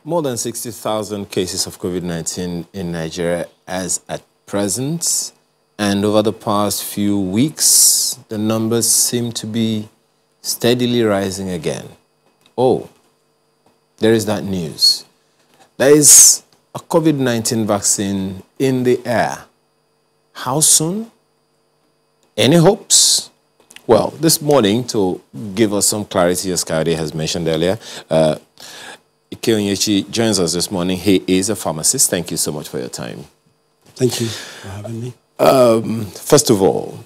More than 60,000 cases of COVID-19 in Nigeria as at present. And over the past few weeks, the numbers seem to be steadily rising again. Oh, there is that news. There is a COVID-19 vaccine in the air. How soon? Any hopes? Well, this morning, to give us some clarity, as Kayode has mentioned earlier, Ike Onyechi joins us this morning. He is a pharmacist. Thank you so much for your time. Thank you for having me. First of all,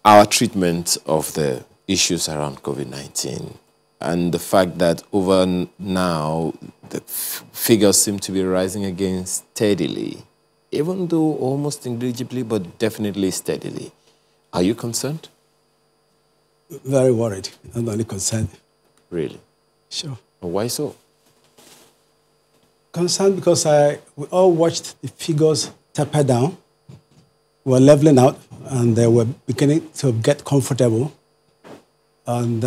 our treatment of the issues around COVID-19 and the fact that over now the figures seem to be rising again steadily, even though almost negligibly, but definitely steadily. Are you concerned? Very worried. Not only concerned. Really? Sure. Why so? Concerned because we all watched the figures taper down. We were leveling out, and they were beginning to get comfortable. And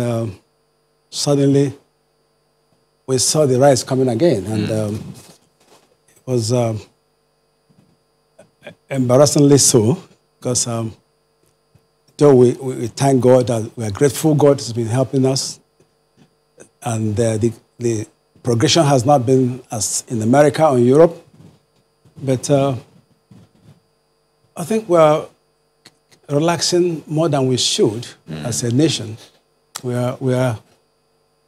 suddenly, we saw the rise coming again. And it was embarrassingly so, because though we thank God, that we are grateful God has been helping us. And the progression has not been as in America or Europe. But I think we are relaxing more than we should as a nation. Some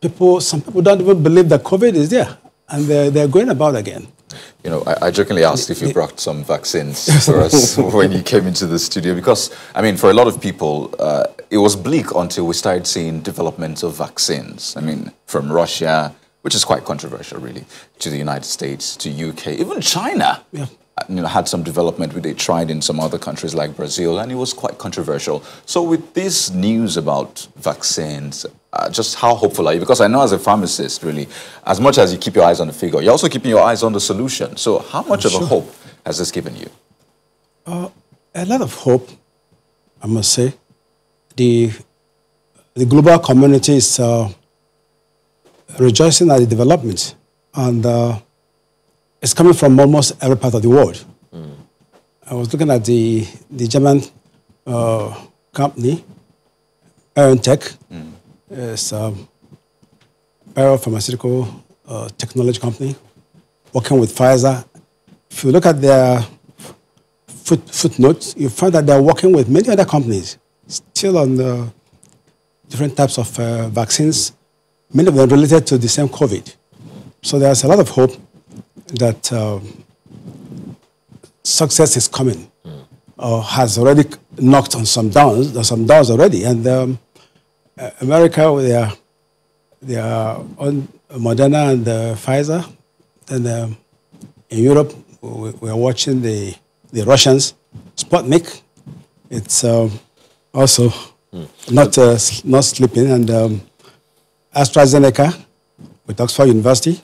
people don't even believe that COVID is there, and they're going about again. You know, I jokingly asked if you brought some vaccines for us when you came into the studio, because, I mean, for a lot of people, it was bleak until we started seeing development of vaccines. I mean, from Russia, which is quite controversial, really, to the United States, to UK, even China. Yeah. You know, had some development where they tried in some other countries like Brazil, and it was quite controversial. So with this news about vaccines, just how hopeful are you? Because I know as a pharmacist, really, as much as you keep your eyes on the figure, you're also keeping your eyes on the solution. So how much of a hope has this given you? A lot of hope, I must say. The global community is rejoicing at the development, and it's coming from almost every part of the world. I was looking at the German company, BioNTech. It's a biopharmaceutical technology company working with Pfizer. If you look at their footnotes, you find that they're working with many other companies, still on different types of vaccines, many of them related to the same COVID. So there's a lot of hope that success is coming, or has already knocked on some doors already. And America, they are on Moderna and Pfizer. And in Europe, we are watching the Russians, Sputnik. It's also not sleeping. And AstraZeneca with Oxford University,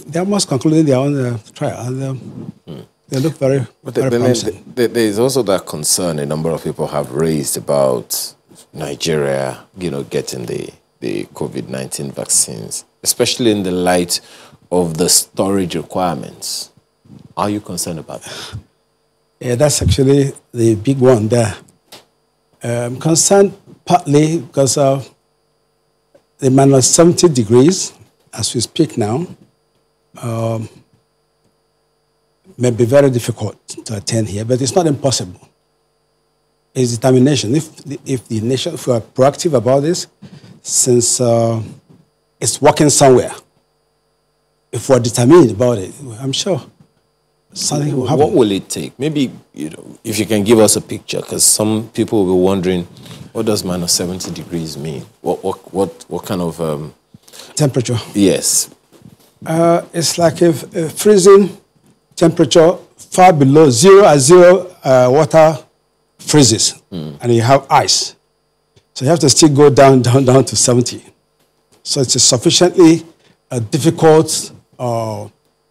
they almost concluded their own trial, and they look very promising. There is also that concern a number of people have raised about Nigeria, getting the COVID-19 vaccines, especially in the light of the storage requirements. Are you concerned about that? Yeah, that's actually the big one there. I'm concerned partly because of the -70 degrees, as we speak now, may be very difficult to attain here, but it's not impossible. It's determination. If we are proactive about this, since it's working somewhere, if we're determined about it, I'm sure something will happen. What will it take? Maybe, if you can give us a picture, because some people will be wondering, what does -70 degrees mean? What kind of temperature? Yes. It's like a freezing temperature far below zero, as zero water freezes, and you have ice. So you have to still go down to 70. So it's a sufficiently difficult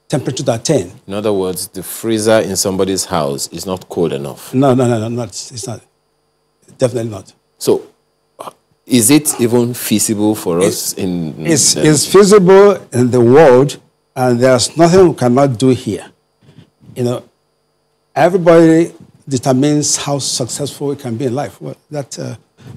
temperature to attain. In other words, the freezer in somebody's house is not cold enough. No, it's not. Definitely not. So is it even feasible for us It's feasible in the world, and there's nothing we cannot do here. You know, everybody determines how successful we can be in life. Well, that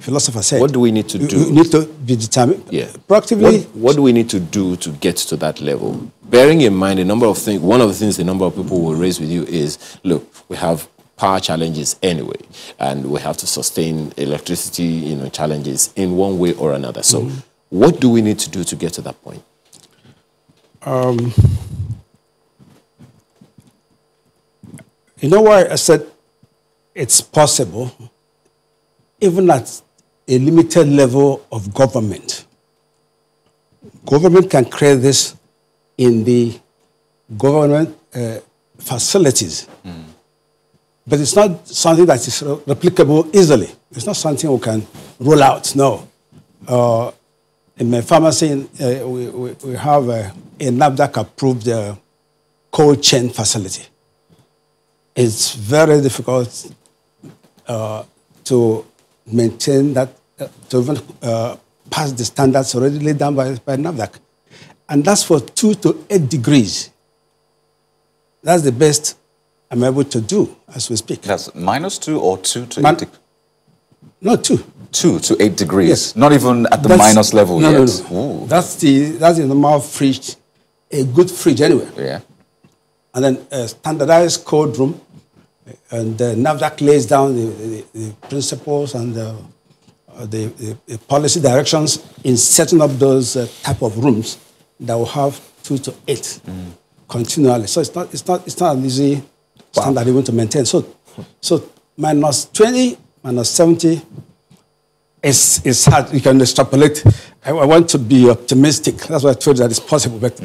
philosopher said. What do we need to do? You need to be determined. Yeah. Proactively. What do we need to do to get to that level? Bearing in mind a number of things, one of the things a number of people will raise with you is, look, we have power challenges anyway, and we have to sustain electricity, challenges in one way or another. So, what do we need to do to get to that point? You know why I said it's possible, even at a limited level of government. Government can create this in the government facilities. But it's not something that is replicable easily. It's not something we can roll out, no. In my pharmacy, we have a NAFDAC-approved cold chain facility. It's very difficult to maintain that, to even pass the standards already laid down by NAFDAC. And that's for 2 to 8 degrees. That's the best I'm able to do as we speak. That's -2 or 2 to 8 degrees? No, 2. 2 to 8 degrees? Yes. Not even at the minus level yet? No. That's the normal fridge, a good fridge anyway. Yeah. And then a standardized cold room, and NAFDAC lays down the principles and the policy directions in setting up those type of rooms that will have 2 to 8 continually. So it's not an easy standard even to maintain. So -20, -70 is hard. You can extrapolate. I want to be optimistic. That's why I told you that it's possible. But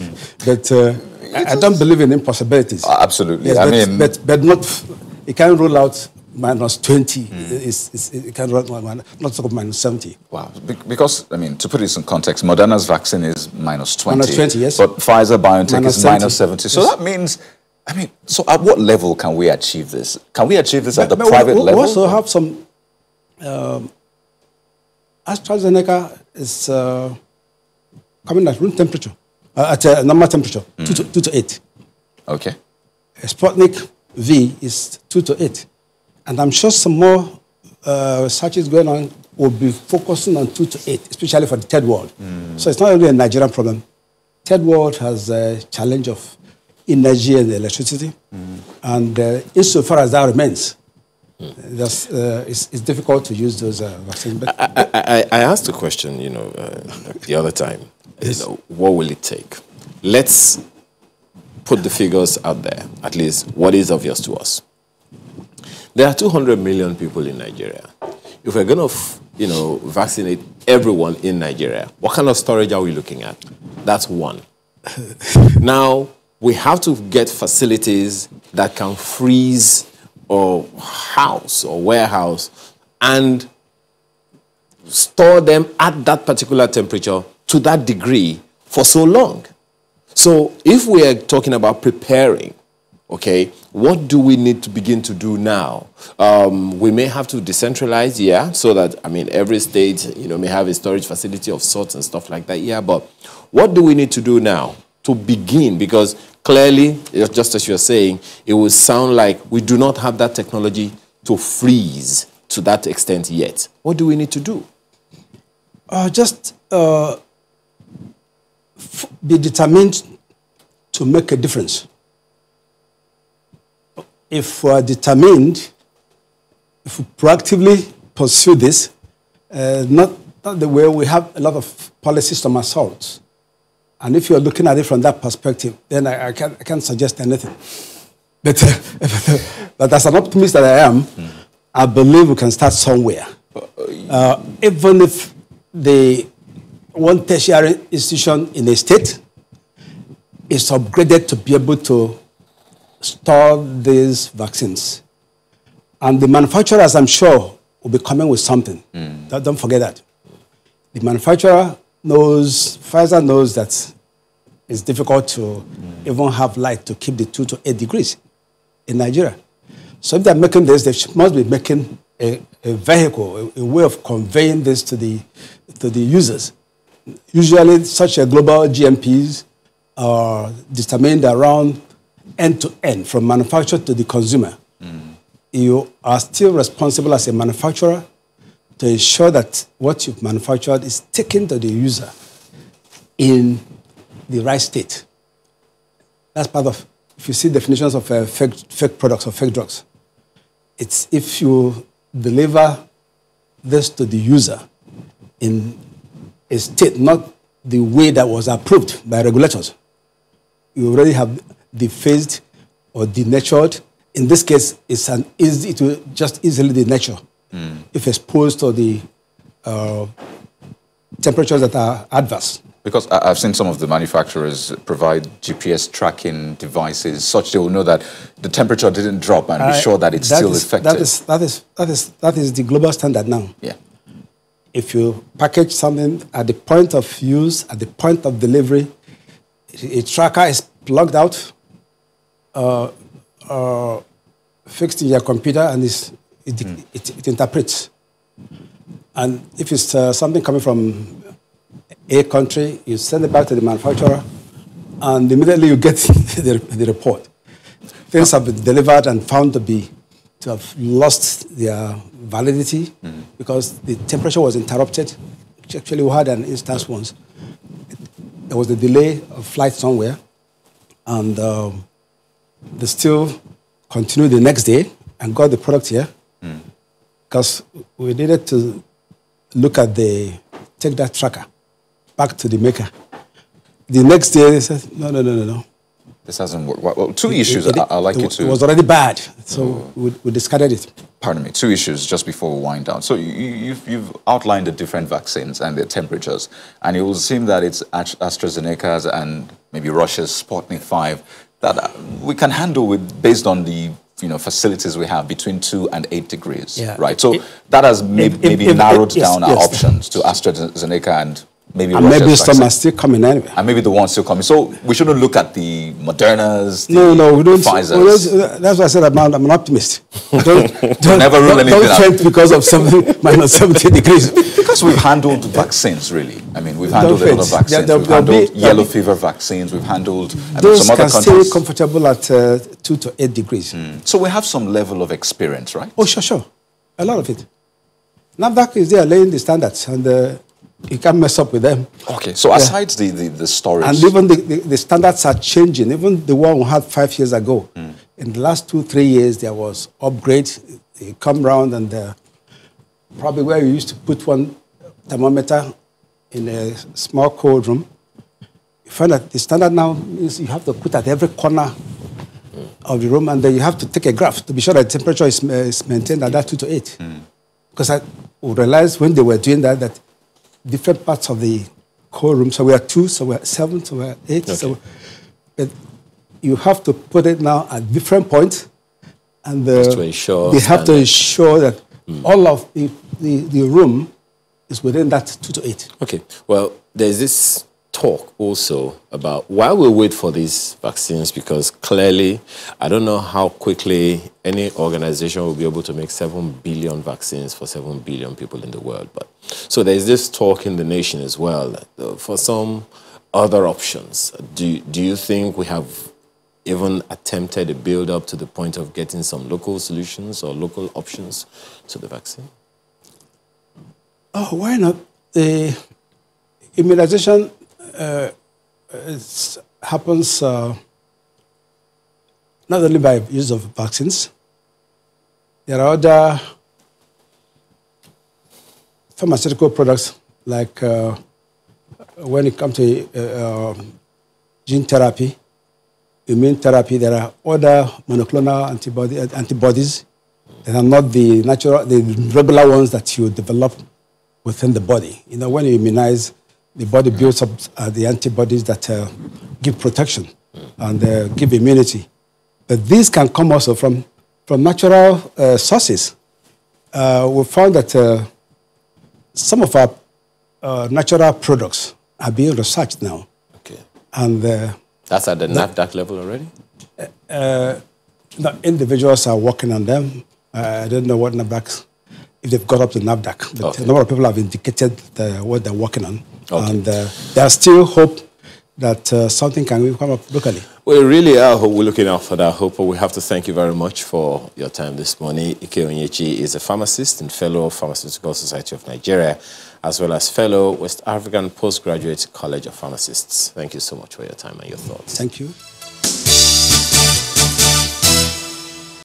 I don't believe in impossibilities. Absolutely. Yes, but not. You can't rule out -20. You can't rule out not talk about -70. Wow. Because, to put this in context, Moderna's vaccine is -20. -20, yes. But Pfizer-BioNTech is -70. So yes. that means, so at what level can we achieve this? Can we achieve this at the private level? We also have some, AstraZeneca is coming at room temperature, at a normal temperature, 2 to 8. Okay. Sputnik V is 2 to 8. And I'm sure some more research is going on will be focusing on 2 to 8, especially for the third world. So it's not only a Nigerian problem. Third world has a challenge of energy and electricity. And insofar as that remains, it's difficult to use those vaccines. But I asked a question, the other time. Yes. What will it take? Let's put the figures out there, at least what is obvious to us. There are 200 million people in Nigeria. If we're going to, vaccinate everyone in Nigeria, what kind of storage are we looking at? That's one. Now, we have to get facilities that can freeze or house or warehouse and store them at that particular temperature to that degree for so long. So if we are talking about preparing, okay, what do we need to begin to do now? We may have to decentralize, yeah, so that, every state, may have a storage facility of sorts and stuff like that, yeah, but what do we need to do now to begin? Because clearly, just as you're saying, it will sound like we do not have that technology to freeze to that extent yet. What do we need to do? Be determined to make a difference. If we are determined, if we proactively pursue this, not the way we have a lot of policy somersaults. And if you're looking at it from that perspective, then I can't suggest anything. But as an optimist that I am, I believe we can start somewhere. Even if the one tertiary institution in a state is upgraded to be able to store these vaccines. And the manufacturers, I'm sure, will be coming with something. Don't forget that. The manufacturer knows, Pfizer knows that it's difficult to even have light to keep the 2 to 8 degrees in Nigeria. So if they're making this, they must be making a a vehicle, a way of conveying this to the users. Usually, such a global GMPs are determined around end to end, from manufacturer to the consumer. You are still responsible as a manufacturer to ensure that what you've manufactured is taken to the user in the right state. That's part of, if you see definitions of fake products or fake drugs, it's if you deliver this to the user in a state, not the way that was approved by regulators. You already have defaced or denatured. In this case, it will just easily denature if exposed to the temperatures that are adverse. Because I've seen some of the manufacturers provide GPS tracking devices such they will know that the temperature didn't drop and be sure that it's still effective. That is the global standard now. Yeah. If you package something at the point of use, at the point of delivery, a tracker is plugged out, fixed in your computer, and it interprets. And if it's something coming from a country, you send it back to the manufacturer, and immediately you get the report. Things have been delivered and found to have lost their validity because the temperature was interrupted. Actually, we had an instance once. There was a delay of flight somewhere, and they still continued the next day and got the product here because we needed to look at take that tracker back to the maker. The next day, they said, no. This hasn't worked. Well, two issues I'd like you to... It was already bad, so we discarded it. Pardon me, two issues just before we wind down. So you've outlined the different vaccines and their temperatures, and it will seem that it's AstraZeneca's and maybe Russia's Sputnik 5 that we can handle based on the facilities we have between 2 and 8 degrees, right? So that has maybe narrowed down our options to AstraZeneca and maybe some are still coming anyway. And maybe the ones still coming. So we shouldn't look at the Modernas, we don't. Pfizer's. That's why I said I'm an optimist. Don't never rule anything out. Don't faint because of something minus 70 degrees. Because we've handled vaccines, really. I mean, we've handled a lot of vaccines. We've handled yellow fever vaccines. We've handled those some other countries. Those can stay comfortable at 2 to 8 degrees. So we have some level of experience, right? Oh, sure. A lot of it. NAFDAC is there laying the standards, and you can't mess up with them. Okay, so aside the storage... And even the standards are changing. Even the one we had 5 years ago. In the last 2-3 years, there was upgrade. They come round and probably where you used to put one thermometer in a small cold room, you find that the standard now is you have to put at every corner of the room, and then you have to take a graph to be sure that the temperature is maintained at that 2 to 8. Because I realized when they were doing that different parts of the cold room, so we are 2, so we are 7, so we are 8. Okay. But you have to put it now at different points, and to ensure they have to ensure that all of the room is within that 2 to 8. Okay. Well, there's this talk also about while we wait for these vaccines, because clearly, I don't know how quickly any organization will be able to make 7 billion vaccines for 7 billion people in the world. But so there's this talk in the nation as well for some other options. Do you think we have even attempted a build-up to the point of getting some local solutions or local options to the vaccine? Oh, why not? The immunization happens not only by use of vaccines. There are other pharmaceutical products, like when it comes to gene therapy, immune therapy. There are other monoclonal antibodies that are not the regular ones that you develop within the body. When you immunize, the body builds up the antibodies that give protection and give immunity. But these can come also from natural sources. We found that some of our natural products are being researched now. Okay. And that's at the NAFDAC level already? Individuals are working on them. I don't know what NAFDAC if they've got up to NAFDAC. But a number of people have indicated what they're working on. Okay. And there's still hope that something can come up locally. We really are. We're looking out for that hope. But we have to thank you very much for your time this morning. Ike Onyechi is a pharmacist and fellow of Pharmaceutical Society of Nigeria, as well as fellow West African Postgraduate College of Pharmacists. Thank you so much for your time and your thoughts. Thank you.